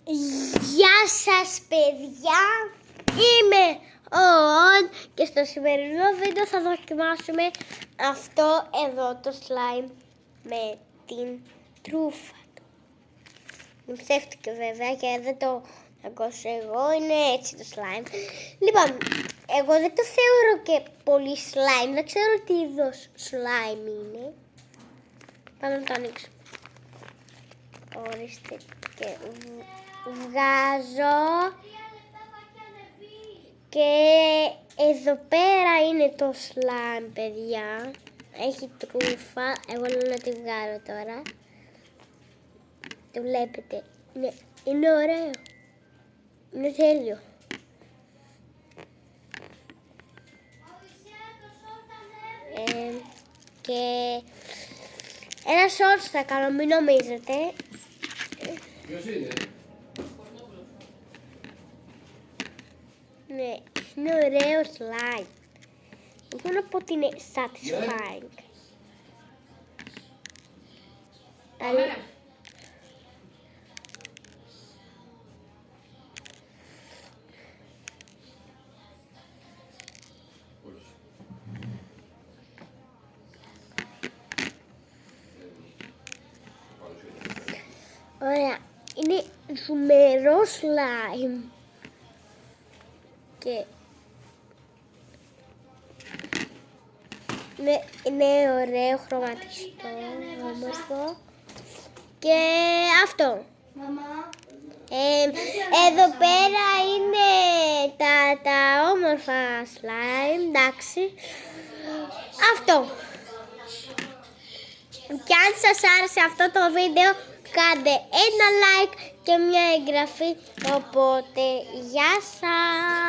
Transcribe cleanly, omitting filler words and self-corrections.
Γεια σας παιδιά, είμαι ο On και στο σημερινό βίντεο θα δοκιμάσουμε αυτό εδώ το slime με την τρούφα του. Είναι ψεύτικο βέβαια και δεν το δαγκώσω εγώ, είναι έτσι το slime. Λοιπόν, εγώ δεν το θεωρώ και πολύ slime, δεν ξέρω τι είδος slime είναι. Πάμε να το ανοίξουμε. Ορίστε και βγάζω και εδώ πέρα είναι το slime παιδιά, έχει τρούφα, εγώ λέω να τη βγάλω τώρα, το βλέπετε, είναι ωραίο, είναι τέλειο. Και ένα shorts θα κάνω, μην νομίζετε. Ποιος είναι? Ναι, είναι ωραίο slime. Δεν μπορώ να πω ότι είναι satisfying. Ωραία, είναι ζουμερό slime και είναι ωραίο, χρωματιστό, όμορφο και αυτό. Εδώ πέρα είναι τα όμορφα slime, εντάξει, αυτό. Και αν σας άρεσε αυτό το βίντεο, κάντε ένα like και μια εγγραφή. Οπότε, γεια σας!